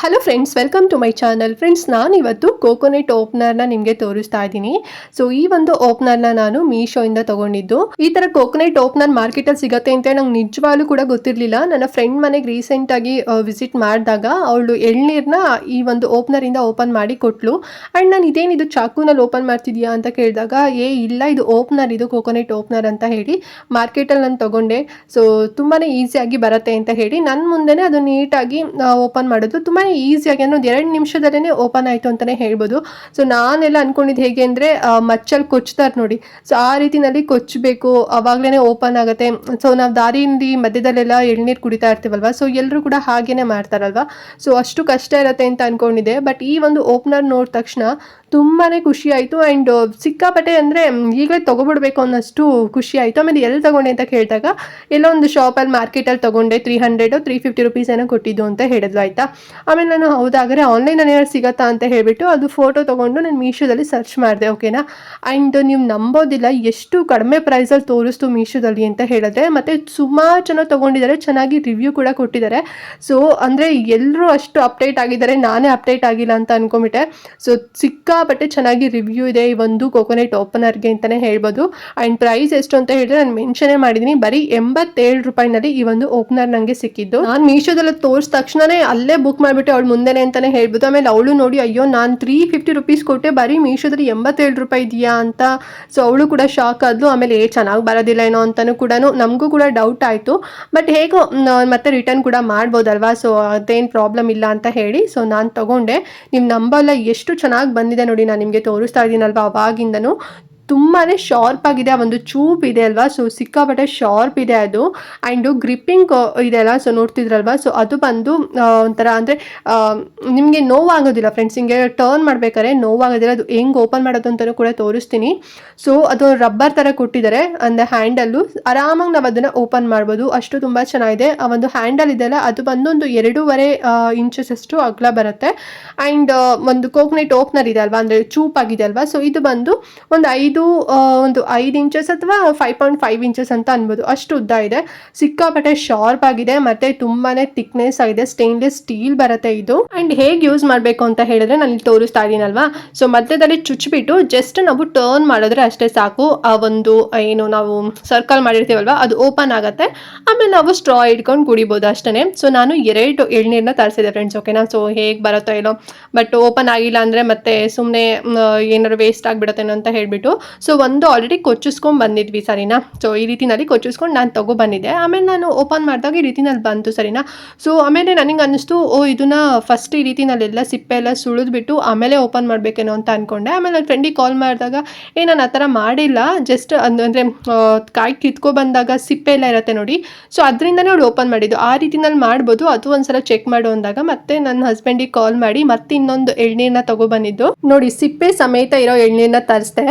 Hello friends, welcome to my channel. Friends, ನಾನು ಇವತ್ತು coconut ಓಪನರ್ನ ನಿಮಗೆ ತೋರಿಸ್ತಾ ಇದ್ದೀನಿ. ಸೊ ಈ ಒಂದು ಓಪನರ್ನ ನಾನು ಮೀಶೋಯಿಂದ ತಗೊಂಡಿದ್ದು. ಈ ತರ ಕೋಕೋನಟ್ ಓಪನರ್ ಮಾರ್ಕೆಟಲ್ಲಿ ಸಿಗುತ್ತೆ ಅಂತ ನಂಗೆ ನಿಜವಾಗ್ಲೂ ಕೂಡ ಗೊತ್ತಿರಲಿಲ್ಲ. ನನ್ನ ಫ್ರೆಂಡ್ ಮನೆಗೆ ರೀಸೆಂಟ್ ಆಗಿ ವಿಸಿಟ್ ಮಾಡಿದಾಗ ಅವಳು ಎಳ್ನೀರನ್ನ ಈ ಒಂದು ಓಪನರ್ ಇಂದ ಓಪನ್ ಮಾಡಿ ಕೊಟ್ಲು. ಅಂಡ್ ನಾನು ಇದೇನಿದು ಚಾಕುನಲ್ಲಿ ಓಪನ್ ಮಾಡ್ತಿದ್ಯಾ ಅಂತ ಕೇಳಿದಾಗ ಇಲ್ಲ, ಇದು ಓಪನರ್, ಇದು ಕೋಕೋನಟ್ ಓಪನರ್ ಅಂತ ಹೇಳಿ ಮಾರ್ಕೆಟಲ್ಲಿ ನಾನು ತಗೊಂಡೆ. ಸೊ ತುಂಬಾನೇ ಈಸಿಯಾಗಿ ಬರುತ್ತೆ ಅಂತ ಹೇಳಿ ನನ್ನ ಮುಂದೆನೆ ಅದು ನೀಟಾಗಿ ಓಪನ್ ಮಾಡೋದು ತುಂಬಾ ಈಸಿಯಾಗಿ, ಅಂದ್ರೆ ಒಂದು 2 ನಿಮಿಷದಲ್ಲೇ ಓಪನ್ ಆಯಿತು ಅಂತಲೇ ಹೇಳ್ಬೋದು. ಸೊ ನಾನೆಲ್ಲ ಅನ್ಕೊಂಡಿದ್ದು ಹೇಗೆ ಅಂದರೆ ಮಚ್ಚಲ್ಲಿ ಕೊಚ್ತಾರೆ ನೋಡಿ, ಸೊ ಆ ರೀತಿನಲ್ಲಿ ಕೊಚ್ಚಬೇಕು, ಅವಾಗಲೇ ಓಪನ್ ಆಗುತ್ತೆ. ಸೊ ನಾವು ದಾರಿಯಲ್ಲಿ ಮಧ್ಯದಲ್ಲೆಲ್ಲ ಎಳ್ನೀರು ಕುಡಿತಾ ಇರ್ತೀವಲ್ವ, ಸೊ ಎಲ್ಲರೂ ಕೂಡ ಹಾಗೇನೆ ಮಾಡ್ತಾರಲ್ವ. ಸೊ ಅಷ್ಟು ಕಷ್ಟ ಇರುತ್ತೆ ಅಂತ ಅನ್ಕೊಂಡಿದ್ದೆ. ಬಟ್ ಈ ಒಂದು ಓಪನರ್ ನೋಡಿದ ತಕ್ಷಣ ತುಂಬಾ ಖುಷಿ ಆಯಿತು. ಆ್ಯಂಡ್ ಸಿಕ್ಕಾಪಟ್ಟೆ ಅಂದರೆ ಈಗಲೇ ತೊಗೊಬಿಡ್ಬೇಕು ಅನ್ನೋಷ್ಟು ಖುಷಿ ಆಯಿತು. ಆಮೇಲೆ ಎಲ್ಲಿ ತೊಗೊಂಡೆ ಅಂತ ಕೇಳಿದಾಗ ಎಲ್ಲೋ ಒಂದು ಶಾಪಲ್ಲಿ ಮಾರ್ಕೆಟಲ್ಲಿ ತೊಗೊಂಡೆ, 300-350 ರುಪೀಸ್ ಏನೋ ಕೊಟ್ಟಿದ್ದು ಅಂತ ಹೇಳಿದ್ಲು. ಆಯಿತಾ, ಆಮೇಲೆ ನಾನು ಹೌದಾದರೆ ಆನ್ಲೈನಲ್ಲಿ ಏನಾದ್ರು ಸಿಗುತ್ತಾ ಅಂತ ಹೇಳಿಬಿಟ್ಟು ಅದು ಫೋಟೋ ತೊಗೊಂಡು ನಾನು ಮೀಶೋದಲ್ಲಿ ಸರ್ಚ್ ಮಾಡಿದೆ. ಓಕೆನಾ. ಆ್ಯಂಡ್ ನೀವು ನಂಬೋದಿಲ್ಲ ಎಷ್ಟು ಕಡಿಮೆ ಪ್ರೈಸಲ್ಲಿ ತೋರಿಸ್ತು ಮೀಶೋದಲ್ಲಿ ಅಂತ ಹೇಳಿದ್ರೆ. ಮತ್ತು ಸುಮಾರು ಜನ ತೊಗೊಂಡಿದ್ದಾರೆ, ಚೆನ್ನಾಗಿ ರಿವ್ಯೂ ಕೂಡ ಕೊಟ್ಟಿದ್ದಾರೆ. ಸೊ ಅಂದರೆ ಎಲ್ಲರೂ ಅಷ್ಟು ಅಪ್ಡೇಟ್ ಆಗಿದ್ದಾರೆ, ನಾನೇ ಅಪ್ಡೇಟ್ ಆಗಿಲ್ಲ ಅಂತ ಅಂದ್ಕೊಂಬಿಟ್ಟೆ. ಸೊ ಸಿಕ್ಕಾಪಟ್ಟೆ ಚೆನ್ನಾಗಿ ರಿವ್ಯೂ ಇದೆ ಈ ಒಂದು ಕೋಕೋನಟ್ ಓಪನರ್ಗೆ ಅಂತಲೇ ಹೇಳ್ಬೋದು. ಆ್ಯಂಡ್ ಪ್ರೈಸ್ ಎಷ್ಟು ಅಂತ ಹೇಳಿದ್ರೆ ನಾನು ಮೆನ್ಷನೇ ಮಾಡಿದ್ದೀನಿ, ಬರೀ 87 ರೂಪಾಯಿನಲ್ಲಿ ಈ ಒಂದು ಓಪನರ್ ನನಗೆ ಸಿಕ್ಕಿದ್ದು. ನಾನು ಮೀಶೋದಲ್ಲಿ ತೋರಿಸಿದ ತಕ್ಷಣನೇ ಅಲ್ಲೇ ಬುಕ್ ಮಾಡಿಬಿಟ್ಟೆ ಅವಳು ಮುಂದೆನೆ ಅಂತಲೇ ಹೇಳ್ಬೋದು. ಆಮೇಲೆ ಅವಳು ನೋಡಿ, ಅಯ್ಯೋ ನಾನು 350 ರುಪೀಸ್ ಕೊಟ್ಟೆ, ಬರೀ ಮೀಶೋದಲ್ಲಿ 87 ರೂಪಾಯಿ ಇದೆಯಾ ಅಂತ. ಸೊ ಅವಳು ಕೂಡ ಶಾಕ್ ಆದ್ಲು. ಆಮೇಲೆ ಚೆನ್ನಾಗಿ ಬರೋದಿಲ್ಲ ಏನೋ ಅಂತಲೂ ಕೂಡ ನಮಗೂ ಕೂಡ ಡೌಟ್ ಆಯಿತು. ಬಟ್ ಹೇಗೋ ಮತ್ತೆ ರಿಟರ್ನ್ ಕೂಡ ಮಾಡ್ಬೋದಲ್ವಾ, ಸೊ ಅದೇನು ಪ್ರಾಬ್ಲಮ್ ಇಲ್ಲ ಅಂತ ಹೇಳಿ ಸೊ ನಾನು ತಗೊಂಡೆ. ನೀವು ನಂಬಲ್ಲ ಎಷ್ಟು ಚೆನ್ನಾಗಿ ಬಂದಿದೆ ನೋಡಿ, ನಾನು ನಿಮಗೆ ತೋರಿಸ್ತಾ ಇದ್ದೀನಲ್ವಾ ಅವಾಗಿಂದನೂ ತುಂಬಾ ಶಾರ್ಪ್ ಆಗಿದೆ. ಆ ಒಂದು ಚೂಪ್ ಇದೆ ಅಲ್ವಾ, ಸೊ ಸಿಕ್ಕಾಪಟ್ಟೆ ಶಾರ್ಪ್ ಇದೆ ಅದು. ಆ್ಯಂಡು ಗ್ರಿಪ್ಪಿಂಗ್ ಇದೆ ಅಲ್ಲ, ಸೊ ನೋಡ್ತಿದ್ರಲ್ವಾ, ಸೊ ಅದು ಬಂದು ಒಂಥರ ಅಂದರೆ ನಿಮಗೆ ನೋವಾಗೋದಿಲ್ಲ ಫ್ರೆಂಡ್ಸ್. ಹಿಂಗೆ ಟರ್ನ್ ಮಾಡ್ಬೇಕಾದ್ರೆ ನೋವಾಗೋದಿಲ್ಲ. ಅದು ಹೆಂಗೆ ಓಪನ್ ಮಾಡೋದು ಅಂತಲೂ ಕೂಡ ತೋರಿಸ್ತೀನಿ. ಸೊ ಅದು ರಬ್ಬರ್ ಥರ ಕೊಟ್ಟಿದ್ದಾರೆ ಅಂದರೆ ಹ್ಯಾಂಡಲ್ಲು, ಆರಾಮಾಗಿ ನಾವು ಅದನ್ನು ಓಪನ್ ಮಾಡ್ಬೋದು, ಅಷ್ಟು ತುಂಬ ಚೆನ್ನಾಗಿದೆ. ಆ ಒಂದು ಹ್ಯಾಂಡಲ್ ಇದೆಯಲ್ಲ, ಅದು ಬಂದು ಒಂದು 2.5 ಇಂಚಸ್ ಅಷ್ಟು ಅಗಲ ಬರುತ್ತೆ. ಆ್ಯಂಡ್ ಒಂದು ಕೋಕೋನಟ್ ಓಪನರ್ ಇದೆ ಅಲ್ವಾ, ಅಂದರೆ ಚೂಪ್ ಆಗಿದೆ ಅಲ್ವಾ, ಸೊ ಇದು ಬಂದು ಒಂದು 5 ಇಂಚಸ್ ಅಥವಾ 5.5 ಇಂಚಸ್ ಅಂತ ಅನ್ಬೋದು, ಅಷ್ಟು ಉದ್ದ ಇದೆ. ಸಿಕ್ಕಾಪಟ್ಟೆ ಶಾರ್ಪ್ ಆಗಿದೆ ಮತ್ತು ತುಂಬಾ ಥಿಕ್ನೆಸ್ ಆಗಿದೆ. ಸ್ಟೇನ್ಲೆಸ್ ಸ್ಟೀಲ್ ಬರುತ್ತೆ ಇದು. ಆ್ಯಂಡ್ ಹೇಗೆ ಯೂಸ್ ಮಾಡಬೇಕು ಅಂತ ಹೇಳಿದ್ರೆ ನಾನು ಇಲ್ಲಿ ತೋರಿಸ್ತಾ ಇದ್ದೀನಲ್ವಾ, ಸೊ ಮಧ್ಯದಲ್ಲಿ ಚುಚ್ಚಿಬಿಟ್ಟು ಜಸ್ಟ್ ನಾವು ಟರ್ನ್ ಮಾಡಿದ್ರೆ ಅಷ್ಟೇ ಸಾಕು. ಆ ಒಂದು ಏನು ನಾವು ಸರ್ಕಲ್ ಮಾಡಿರ್ತೀವಲ್ವ ಅದು ಓಪನ್ ಆಗುತ್ತೆ. ಆಮೇಲೆ ನಾವು ಸ್ಟ್ರಾ ಇಟ್ಕೊಂಡು ಕುಡಿಬೋದು ಅಷ್ಟೇ. ಸೊ ನಾನು 2 ಎಳ್ನೀರನ್ನ ತರಿಸಿದೆ ಫ್ರೆಂಡ್ಸ್. ಓಕೆನಾ. ಸೊ ಹೇಗೆ ಬರುತ್ತೋ ಏನೋ, ಬಟ್ ಓಪನ್ ಆಗಿಲ್ಲ ಅಂದರೆ ಮತ್ತೆ ಸುಮ್ಮನೆ ಏನಾದ್ರು ವೇಸ್ಟ್ ಆಗಿಬಿಡುತ್ತೇನೋ ಅಂತ ಹೇಳಿಬಿಟ್ಟು ಸೊ ಒಂದು ಆಲ್ರೆಡಿ ಕೊಚ್ಚಿಸ್ಕೊಂಡು ಬಂದಿದ್ವಿ, ಸರಿನಾ. ಸೊ ಈ ರೀತಿನಲ್ಲಿ ಕೊಚ್ಚಿಸ್ಕೊಂಡು ನಾನು ತಗೊಬಂದಿದ್ದೆ. ಆಮೇಲೆ ನಾನು ಓಪನ್ ಮಾಡಿದಾಗ ಈ ರೀತಿನಲ್ಲಿ ಬಂತು, ಸರಿನಾ. ಸೊ ಆಮೇಲೆ ನನಗೆ ಅನ್ನಿಸ್ತು, ಇದನ್ನು ಫಸ್ಟ್ ಈ ರೀತಿನಲ್ಲೆಲ್ಲ ಸಿಪ್ಪೆ ಎಲ್ಲ ಸುಳಿದ್ಬಿಟ್ಟು ಆಮೇಲೆ ಓಪನ್ ಮಾಡಬೇಕೇನೋ ಅಂತ ಅಂದ್ಕೊಂಡೆ. ಆಮೇಲೆ ನನ್ನ ಫ್ರೆಂಡಿಗೆ ಕಾಲ್ ಮಾಡಿದಾಗ ನಾನು ಆ ಥರ ಮಾಡಿಲ್ಲ, ಜಸ್ಟ್ ಅಂದರೆ ಕಾಯಿ ಕಿತ್ಕೊಬಂದಾಗ ಸಿಪ್ಪೆ ಎಲ್ಲ ಇರುತ್ತೆ ನೋಡಿ, ಸೊ ಅದರಿಂದನೇ ಅವಳು ಓಪನ್ ಮಾಡಿದ್ದು. ಆ ರೀತಿನಲ್ಲಿ ಮಾಡ್ಬೋದು, ಅದು ಒಂದ್ಸಲ ಚೆಕ್ ಮಾಡು ಅಂದಾಗ ಮತ್ತೆ ನನ್ನ ಹಸ್ಬೆಂಡಿಗೆ ಕಾಲ್ ಮಾಡಿ ಮತ್ತೆ ಇನ್ನೊಂದು ಎಳ್ನೀರನ್ನ ತಗೊಬಂದಿದ್ದು ನೋಡಿ, ಸಿಪ್ಪೆ ಸಮೇತ ಇರೋ ಎಳ್ನೀರನ್ನ ತರಿಸ್ದೆ.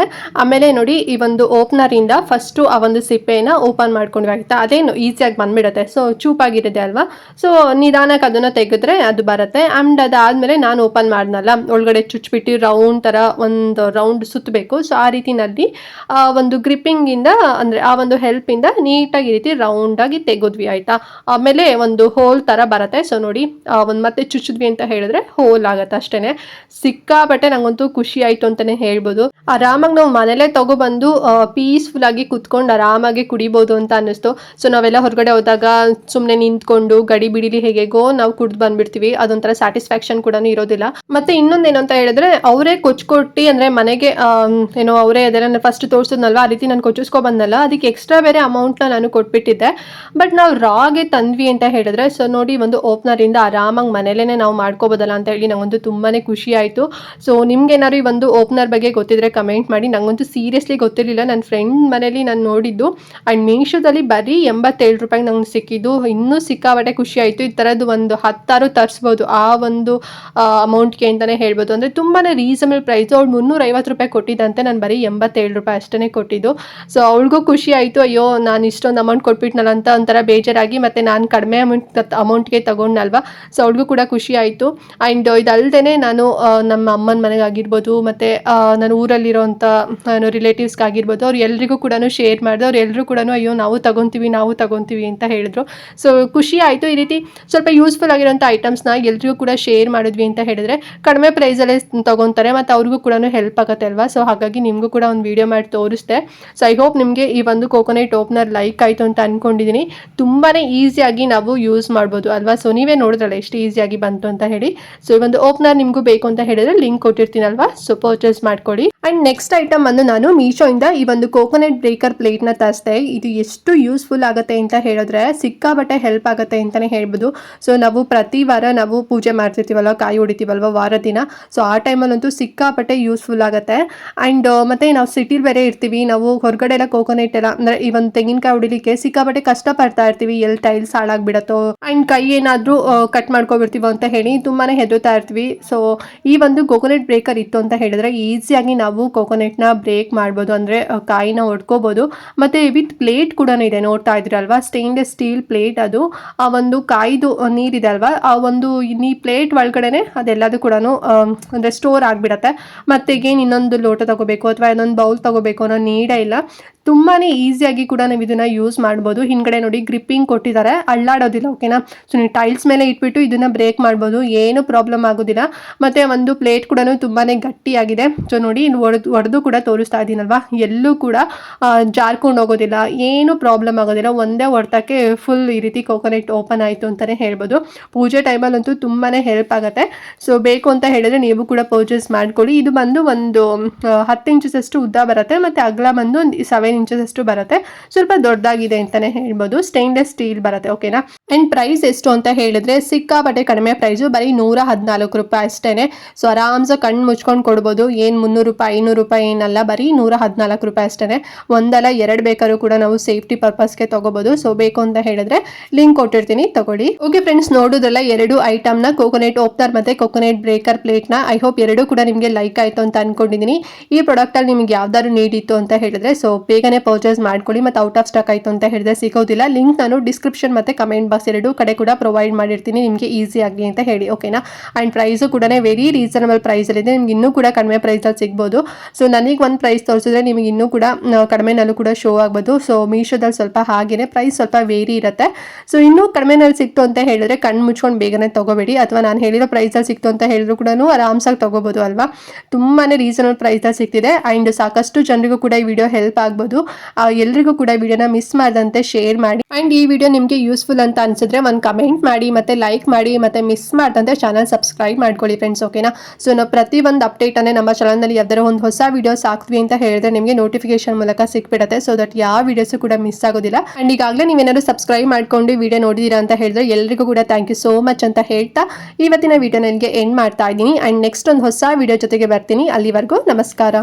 ಆಮೇಲೆ ನೋಡಿ, ಈ ಒಂದು ಓಪನರಿಂದ ಫಸ್ಟು ಆ ಒಂದು ಸಿಪ್ಪೆನ ಓಪನ್ ಮಾಡ್ಕೊಂಡ್ವಿ. ಆಯಿತಾ, ಅದೇನು ಈಸಿಯಾಗಿ ಬಂದ್ಬಿಡುತ್ತೆ. ಸೊ ಚೂಪಾಗಿರುತ್ತೆ ಅಲ್ವಾ, ಸೊ ನಿಧಾನಕ್ಕೆ ಅದನ್ನು ತೆಗೆದ್ರೆ ಅದು ಬರುತ್ತೆ. ಆ್ಯಂಡ್ ಅದಾದಮೇಲೆ ನಾನು ಓಪನ್ ಮಾಡಿದ್ನಲ್ಲ, ಒಳಗಡೆ ಚುಚ್ಚಿಬಿಟ್ಟು ರೌಂಡ್ ಥರ ಒಂದು ರೌಂಡ್ ಸುತ್ತಬೇಕು. ಸೊ ಆ ರೀತಿನಲ್ಲಿ ಒಂದು ಗ್ರಿಪ್ಪಿಂಗಿಂದ ಅಂದರೆ ಆ ಒಂದು ಹೆಲ್ಪಿಂದ ನೀಟಾಗಿ ಈ ರೀತಿ ರೌಂಡಾಗಿ ತೆಗೆದ್ವಿ. ಆಯಿತಾ, ಆಮೇಲೆ ಒಂದು ಹೋಲ್ ಥರ ಬರುತ್ತೆ. ಸೊ ನೋಡಿ, ಒಂದು ಮತ್ತೆ ಚುಚ್ಚಿದ್ವಿ ಅಂತ ಹೇಳಿದ್ರೆ ಹೋಲ್ ಆಗುತ್ತೆ ಅಷ್ಟೇ. ಸಿಕ್ಕಾಪಟ್ಟೆ ನಂಗಂತೂ ಖುಷಿ ಆಯಿತು ಅಂತಲೇ ಹೇಳ್ಬೋದು. ಆರಾಮಾಗಿ ನಾವು ಮನೇಲೇ ತಗೊಬಂದು ಪೀಸ್ಫುಲ್ ಆಗಿ ಕುತ್ಕೊಂಡು ಆರಾಮಾಗಿ ಕುಡಿಬೋದು ಅಂತ ಅನ್ನಿಸ್ತು. ಸೊ ನಾವೆಲ್ಲ ಹೊರಗಡೆ ಹೋದಾಗ ಸುಮ್ಮನೆ ನಿಂತ್ಕೊಂಡು ಗಡಿ ಬಿಡಿಲಿ ಹೇಗೋ ನಾವು ಕುಡ್ದು ಬಂದ್ಬಿಡ್ತೀವಿ, ಅದೊಂಥರ ಸ್ಯಾಟಿಸ್ಫ್ಯಾಕ್ಷನ್ ಕೂಡ ಇರೋದಿಲ್ಲ. ಮತ್ತೆ ಇನ್ನೊಂದೇನು ಅಂತ ಹೇಳಿದ್ರೆ, ಅವರೇ ಕೊಚ್ಕೊಟ್ಟು ಅಂದರೆ ಮನೆಗೆ ಏನೋ ಅವರೇ ಅದೆಲ್ಲ ಫಸ್ಟ್ ತೋರಿಸಿದ್ನಲ್ವ, ಆ ರೀತಿ ನಾನು ಕೊಚ್ಚಿಸ್ಕೊಬಂದಲ್ಲ, ಅದಕ್ಕೆ ಎಕ್ಸ್ಟ್ರಾ ಬೇರೆ ಅಮೌಂಟ್ನ ನಾನು ಕೊಟ್ಬಿಟ್ಟಿದ್ದೆ. ಬಟ್ ನಾವು ರಾಗೆ ತಂದ್ವಿ ಅಂತ ಹೇಳಿದ್ರೆ, ಸೊ ನೋಡಿ, ಒಂದು ಓಪನರಿಂದ ಆರಾಮಾಗಿ ಮನೇಲೇ ನಾವು ಮಾಡ್ಕೋಬೋದಲ್ಲ ಅಂತ ಹೇಳಿ ನಂಗಂತೂ ತುಂಬಾ ಖುಷಿ ಆಯಿತು. ಸೊ ನಿಮ್ಗೇನಾದ್ರು ಈ ಒಂದು ಓಪನರ್ ಬಗ್ಗೆ ಗೊತ್ತಿದ್ರೆ ಕಮೆಂಟ್ ಮಾಡಿ. ನಂಗಂತೂ ಸೀರಿಯಸ್ಲಿ ಗೊತ್ತಿರಲಿಲ್ಲ, ನನ್ನ ಫ್ರೆಂಡ್ ಮನೇಲಿ ನಾನು ನೋಡಿದ್ದು. ಆ್ಯಂಡ್ ಮೀಶೋದಲ್ಲಿ ಬರೀ 87 ರೂಪಾಯಿಗೆ ನಂಗೆ ಸಿಕ್ಕಿದ್ದು. ಇನ್ನೂ ಸಿಕ್ಕಾಪಟ್ಟೆ ಖುಷಿ ಆಯಿತು. ಈ ಥರದ್ದು ಒಂದು 10 ತರಿಸ್ಬೋದು ಆ ಒಂದು ಅಮೌಂಟ್ಗೆ ಅಂತಲೇ ಹೇಳ್ಬೋದು. ಅಂದರೆ ತುಂಬಾ ರೀಸನಬಲ್ ಪ್ರೈಸು. ಅವಳು 350 ರೂಪಾಯಿ ಕೊಟ್ಟಿದ್ದಂತೆ, ನಾನು ಬರೀ 87 ರೂಪಾಯಿ ಅಷ್ಟೇ ಕೊಟ್ಟಿದ್ದು. ಸೊ ಅವಳಿಗೂ ಖುಷಿ ಆಯಿತು, ಅಯ್ಯೋ ನಾನು ಇಷ್ಟೊಂದು ಅಮೌಂಟ್ ಕೊಟ್ಬಿಟ್ನಲ್ಲ ಅಂತ ಒಂಥರ ಬೇಜಾರಾಗಿ, ಮತ್ತು ನಾನು ಕಡಿಮೆ ಅಮೌಂಟ್ಗೆ ತೊಗೊಂಡಲ್ವ, ಸೊ ಅವಳಿಗೂ ಕೂಡ ಖುಷಿ ಆಯಿತು. ಆ್ಯಂಡ್ ಇದಲ್ಲದೆ ನಾನು ನಮ್ಮ ಅಮ್ಮನ ಮನೆಗಾಗಿರ್ಬೋದು, ಮತ್ತು ನಾನು ಊರಲ್ಲಿರೋಂಥ ರಿಲೇಟಿವ್ಸ್ಗಾಗಿರ್ಬೋದು ಅವ್ರು ಎಲ್ರಿಗೂ ಕೂಡ ಶೇರ್ ಮಾಡಿದೆ. ಅವ್ರು ಎಲ್ಲರೂ ಕೂಡ ಅಯ್ಯೋ ನಾವು ತಗೊತೀವಿ ಅಂತ ಹೇಳಿದ್ರು. ಸೊ ಖುಷಿ ಆಯಿತು. ಈ ರೀತಿ ಸ್ವಲ್ಪ ಯೂಸ್ಫುಲ್ ಆಗಿರೋಂಥ ಐಟಮ್ಸ್ನ ಎಲ್ರಿಗೂ ಕೂಡ ಶೇರ್ ಮಾಡಿದ್ವಿ ಅಂತ ಹೇಳಿದ್ರೆ ಕಡಿಮೆ ಪ್ರೈಸಲ್ಲೇ ತೊಗೊತಾರೆ ಮತ್ತು ಅವ್ರಿಗೂ ಕೂಡ ಹೆಲ್ಪ್ ಆಗುತ್ತೆ ಅಲ್ವಾ. ಸೊ ಹಾಗಾಗಿ ನಿಮಗೂ ಕೂಡ ಒಂದು ವಿಡಿಯೋ ಮಾಡಿ ತೋರಿಸ್ದೆ. ಸೊ ಐ ಹೋಪ್ ನಿಮಗೆ ಈ ಒಂದು ಕೋಕೋನಟ್ ಓಪನರ್ ಲೈಕ್ ಆಯಿತು ಅಂತ ಅಂದ್ಕೊಂಡಿದ್ದೀನಿ. ತುಂಬಾ ಈಸಿಯಾಗಿ ನಾವು ಯೂಸ್ ಮಾಡ್ಬೋದು ಅಲ್ವಾ. ಸೊ ನೀವೇ ನೋಡಿದ್ರಲ್ಲ ಎಷ್ಟು ಈಸಿಯಾಗಿ ಬಂತು ಅಂತ ಹೇಳಿ. ಸೊ ಈ ಒಂದು ಓಪನರ್ ನಿಮಗೂ ಬೇಕು ಅಂತ ಹೇಳಿದ್ರೆ ಲಿಂಕ್ ಕೊಟ್ಟಿರ್ತೀನಲ್ವಾ, ಸೊ ಪರ್ಚೇಸ್ ಮಾಡ್ಕೊಳ್ಳಿ. ಆ್ಯಂಡ್ ನೆಕ್ಸ್ಟ್ ಐಟಮ್ ಅನ್ನು ನಾನು ಮೀಶೋಯಿಂದ ಈ ಒಂದು ಕೋಕೋನಟ್ ಬ್ರೇಕರ್ ಪ್ಲೇಟ್ನ ತರಿಸ್ದೆ. ಇದು ಎಷ್ಟು ಯೂಸ್ಫುಲ್ ಆಗುತ್ತೆ ಅಂತ ಹೇಳಿದ್ರೆ ಸಿಕ್ಕಾಬಟ್ಟೆ ಹೆಲ್ಪ್ ಆಗುತ್ತೆ ಅಂತಲೇ ಹೇಳ್ಬೋದು. ಸೊ ನಾವು ಪ್ರತಿ ವಾರ ನಾವು ಪೂಜೆ ಮಾಡ್ತಿರ್ತೀವಲ್ವ, ಕಾಯಿ ಹೊಡಿತೀವಲ್ವ ವಾರ ದಿನ. ಸೊ ಆ ಟೈಮಲ್ಲಂತೂ ಸಿಕ್ಕಾಪಟ್ಟೆ ಯೂಸ್ಫುಲ್ ಆಗುತ್ತೆ. ಆ್ಯಂಡ್ ಮತ್ತು ನಾವು ಸಿಟಿಲಿ ಬೇರೆ ಇರ್ತೀವಿ, ನಾವು ಹೊರಗಡೆ ಎಲ್ಲ ಕೋಕೋನಟ್ ಎಲ್ಲ ಅಂದರೆ ಈ ಒಂದು ತೆಂಗಿನಕಾಯಿ ಹೊಡಿಲಿಕ್ಕೆ ಸಿಕ್ಕಾಪಟ್ಟೆ ಕಷ್ಟಪಡ್ತಾ ಇರ್ತೀವಿ, ಎಲ್ಲಿ ಟೈಲ್ಸ್ ಹಾಳಾಗ್ಬಿಡತ್ತೋ ಆ್ಯಂಡ್ ಕೈ ಏನಾದರೂ ಕಟ್ ಮಾಡ್ಕೊಬಿಡ್ತೀವೋ ಅಂತ ಹೇಳಿ ತುಂಬಾ ಹೆದರ್ತಾ ಇರ್ತೀವಿ. ಸೊ ಈ ಒಂದು ಕೋಕೋನಟ್ ಬ್ರೇಕರ್ ಇತ್ತು ಅಂತ ಹೇಳಿದ್ರೆ ಈಸಿಯಾಗಿ ನಾವು ಕೋಕೋನಟ್ನ ಬ್ರೇಕ್ ಮಾಡ್ಬೋದು, ಅಂದರೆ ಕಾಯಿನ ಹೊಡ್ಕೋಬೋದು. ಮತ್ತು ವಿತ್ ಪ್ಲೇಟ್ ಕೂಡ ಇದೆ, ನೋಡ್ತಾ ಇದ್ರಲ್ವಾ, ಸ್ಟೇನ್ಲೆಸ್ ಸ್ಟೀಲ್ ಪ್ಲೇಟ್. ಅದು ಆ ಒಂದು ಕಾಯ್ದು ನೀರಿದೆ ಅಲ್ವಾ, ಆ ಒಂದು ಈ ಪ್ಲೇಟ್ ಒಳಗಡೆನೆ ಅದೆಲ್ಲದೂ ಕೂಡ ಅಂದರೆ ಸ್ಟೋರ್ ಆಗಿಬಿಡತ್ತೆ. ಮತ್ತು ಈಗೇನು ಇನ್ನೊಂದು ಲೋಟ ತಗೋಬೇಕು ಅಥವಾ ಇನ್ನೊಂದು ಬೌಲ್ ತಗೋಬೇಕು ಅನ್ನೋ ನೀಡೇ ಇಲ್ಲ. ತುಂಬಾ ಈಸಿಯಾಗಿ ಕೂಡ ನಾವು ಇದನ್ನು ಯೂಸ್ ಮಾಡ್ಬೋದು. ಹಿಂದ್ಗಡೆ ನೋಡಿ ಗ್ರಿಪ್ಪಿಂಗ್ ಕೊಟ್ಟಿದ್ದಾರೆ, ಅಳ್ಳಾಡೋದಿಲ್ಲ. ಓಕೆನಾ. ಸೊ ನೀವು ಟೈಲ್ಸ್ ಮೇಲೆ ಇಟ್ಬಿಟ್ಟು ಇದನ್ನು ಬ್ರೇಕ್ ಮಾಡ್ಬೋದು, ಏನು ಪ್ರಾಬ್ಲಮ್ ಆಗೋದಿಲ್ಲ. ಮತ್ತು ಒಂದು ಪ್ಲೇಟ್ ಕೂಡ ತುಂಬಾ ಗಟ್ಟಿಯಾಗಿದೆ. ಸೊ ನೋಡಿ ಇಲ್ಲಿ ಒಡೆದು ಕೂಡ ತೋರಿಸ್ತಾ ಇದ್ದೀನಲ್ವಾ, ಎಲ್ಲೂ ಕೂಡ ಜಾರ್ಕೊಂಡು ಹೋಗೋದಿಲ್ಲ, ಏನು ಪ್ರಾಬ್ಲಮ್ ಆಗೋದಿಲ್ಲ. ಒಂದೇ ಹೊಡೆತಕ್ಕೆ ಫುಲ್ ಈ ರೀತಿ ಕೋಕೋನಟ್ ಓಪನ್ ಆಯಿತು ಅಂತಲೇ ಹೇಳ್ಬೋದು. ಪೂಜೆ ಟೈಮಲ್ಲಂತೂ ತುಂಬಾ ಹೆಲ್ಪ್ ಆಗುತ್ತೆ. ಸೊ ಬೇಕು ಅಂತ ಹೇಳಿದ್ರೆ ನೀವು ಕೂಡ ಪರ್ಚೇಸ್ ಮಾಡ್ಕೊಳ್ಳಿ. ಇದು ಬಂದು ಒಂದು 10 ಇಂಚಸಷ್ಟು ಉದ್ದ ಬರುತ್ತೆ ಮತ್ತು ಅಗಲ ಬಂದು ಒಂದು 7 ಇಂಚಸಷ್ಟು ಬರುತ್ತೆ. ಸ್ವಲ್ಪ ದೊಡ್ಡದಾಗಿದೆ ಅಂತಲೇ ಹೇಳ್ಬೋದು. ಸ್ಟೇನ್ಲೆಸ್ ಸ್ಟೀಲ್ ಬರುತ್ತೆ. ಓಕೆನಾ. ಆ್ಯಂಡ್ ಪ್ರೈಸ್ ಎಷ್ಟು ಅಂತ ಹೇಳಿದ್ರೆ ಸಿಕ್ಕಾಪಟ್ಟೆ ಕಡಿಮೆ ಪ್ರೈಸು, ಬರೀ 114 ರೂಪಾಯಿ ಅಷ್ಟೇ. ಸೊ ಆರಾಮ್ಸೆ ಕಣ್ಣು ಮುಚ್ಕೊಂಡು ಕೊಡ್ಬೋದು. ಏನು 300 ರೂಪಾಯಿ 500 ರೂಪಾಯಿ ಏನಲ್ಲ, ಬರೀ 114 ರೂಪಾಯಿ ಅಷ್ಟೇ. ಒಂದಲ್ಲ ಎರಡು ಬೇಕಾದ್ರೂ ಕೂಡ ನಾವು ಸೇಫ್ಟಿ ಪರ್ಪಸ್ಗೆ ತಗೋಬೋದು. ಸೊ ಬೇಕು ಅಂತ ಹೇಳಿದ್ರೆ ಲಿಂಕ್ ಕೊಟ್ಟಿರ್ತೀನಿ, ತಗೊಳ್ಳಿ. ಓಕೆ ಫ್ರೆಂಡ್ಸ್, ನೋಡೋದ್ರಲ್ಲ ಎರಡು ಐಟಮ್ನ, ಕೋಕೋನಟ್ ಓಪನರ್ ಮತ್ತು ಕೋಕೋನಟ್ ಬ್ರೇಕರ್ ಪ್ಲೇಟ್ನ. ಐ ಹೋಪ್ ಎರಡೂ ಕೂಡ ನಿಮಗೆ ಲೈಕ್ ಆಯಿತು ಅಂತ ಅಂದ್ಕೊಂಡಿದ್ದೀನಿ. ಈ ಪ್ರಾಡಕ್ಟಲ್ಲಿ ನಿಮಗೆ ಯಾವ್ದಾದ್ರು ನೀಡ್ ಇತ್ತು ಅಂತ ಹೇಳಿದ್ರೆ ಸೊ ಬೇಗನೆ ಪರ್ಚೇಸ್ ಮಾಡ್ಕೊಳ್ಳಿ. ಮತ್ತು ಔಟ್ ಆಫ್ ಸ್ಟಾಕ್ ಆಯಿತು ಅಂತ ಹೇಳಿದ್ರೆ ಸಿಗೋದಿಲ್ಲ. ಲಿಂಕ್ ನಾನು ಡಿಸ್ಕ್ರಿಪ್ಷನ್ ಮತ್ತು ಕಮೆಂಟ್ ಬಾಕ್ಸ್ ಎರಡೂ ಕಡೆ ಕೂಡ ಪ್ರೊವೈಡ್ ಮಾಡಿರ್ತೀನಿ, ನಿಮಗೆ ಈಸಿ ಆಗಲಿ ಅಂತ ಹೇಳಿ. ಓಕೆನಾ. ಆ್ಯಂಡ್ ಪ್ರೈಸು ಕೂಡ ವೆರಿ ರೀಸನಬಲ್ ಪ್ರೈಸಲ್ಲಿದೆ, ನಿಮ್ಗೆ ಇನ್ನೂ ಕೂಡ ಕಡಿಮೆ ಪ್ರೈಸಲ್ಲಿ ಸಿಗ್ಬೋದು. ಸೊ ನನಗೆ ಒಂದು ಪ್ರೈಸ್ ತೋರಿಸಿದ್ರೆ ನಿಮಗೆ ಇನ್ನೂ ಕೂಡ ಕಡಿಮೆನಲ್ಲೂ ಕೂಡ ಶೋ ಆಗ್ಬೋದು. ಸೊ ಮೀಶೋದಲ್ಲಿ ಸ್ವಲ್ಪ ಹಾಗೇನೆ ಪ್ರೈಸ್ ಸ್ವಲ್ಪ ವೇರಿ ಇರುತ್ತೆ. ಸೊ ಇನ್ನೂ ಕಡಿಮೆನಲ್ಲಿ ಸಿಕ್ತು ಅಂತ ಹೇಳಿದ್ರೆ ಕಣ್ಣು ಮುಚ್ಕೊಂಡು ಬೇಗನೆ ತಗೋಬೇಡಿ, ಅಥವಾ ನಾನು ಹೇಳಿರೋ ಪ್ರೈಸಲ್ಲಿ ಸಿಕ್ತು ಅಂತ ಹೇಳಿದ್ರು ಕೂಡ ಆರಾಮ್ಸಾಗಿ ತಗೋಬೋದು ಅಲ್ವಾ. ತುಂಬಾ ರೀಸನಬಲ್ ಪ್ರೈಸಲ್ಲಿ ಸಿಗ್ತಿದೆ. ಆ್ಯಂಡ್ ಸಾಕಷ್ಟು ಜನರಿಗೂ ಕೂಡ ಈ ವಿಡಿಯೋ ಹೆಲ್ಪ್ ಆಗ್ಬೋದು. ಎಲ್ರಿಗೂ ಕೂಡ ವಿಡಿಯೋನ ಮಿಸ್ ಮಾಡದಂತೆ ಶೇರ್ ಮಾಡಿ. ಆ್ಯಂಡ್ ಈ ವಿಡಿಯೋ ನಿಮಗೆ ಯೂಸ್ಫುಲ್ ಅಂತ ಅನ್ಸಿದ್ರೆ ಒಂದು ಕಮೆಂಟ್ ಮಾಡಿ, ಮತ್ತು ಲೈಕ್ ಮಾಡಿ, ಮತ್ತು ಮಿಸ್ ಮಾಡದಂತೆ ಚಾನಲ್ ಸಬ್ಸ್ಕ್ರೈಬ್ ಮಾಡ್ಕೊಳ್ಳಿ ಫ್ರೆಂಡ್ಸ್. ಓಕೆನಾ. ಸೊ ನಾವು ಪ್ರತಿ ಒಂದು ಅಪ್ಡೇಟನ್ನೇ ನಮ್ಮ ಚಾನಲ್ನಲ್ಲಿ ಯಾವ್ದಾರು ಒಂದು ಹೊಸ ವಿಡಿಯೋಸ್ ಹಾಕ್ತೀವಿ ಅಂತ ಹೇಳಿದ್ರೆ ನಿಮಗೆ ನೋಟಿಫಿಕೇಶನ್ ಮೂಲಕ ಸಿಕ್ಬಿಡುತ್ತೆ. ಸೊ ದಟ್ ಯಾವ ವಿಡಿಯೋಸು ಕೂಡ ಮಿಸ್ ಆಗೋದಿಲ್ಲ. ಆ್ಯಂಡ್ ಈಗಾಗಲೇ ನೀವೇನಾದ್ರು ಸಬ್ಸ್ಕ್ರೈಬ್ ಮಾಡ್ಕೊಂಡು ವಿಡಿಯೋ ನೋಡಿದೀರಾ ಅಂತ ಹೇಳಿದ್ರೆ ಎಲ್ರಿಗೂ ಕೂಡ ಥ್ಯಾಂಕ್ ಯು ಸೋ ಮಚ್ ಅಂತ ಹೇಳ್ತಾ ಇವತ್ತಿನ ವಿಡಿಯೋ ನನಗೆ ಎಂಡ್ ಮಾಡ್ತಾ ಇದ್ದೀನಿ. ಆ್ಯಂಡ್ ನೆಕ್ಸ್ಟ್ ಒಂದು ಹೊಸ ವಿಡಿಯೋ ಜೊತೆಗೆ ಬರ್ತೀನಿ. ಅಲ್ಲಿವರೆಗೂ ನಮಸ್ಕಾರ.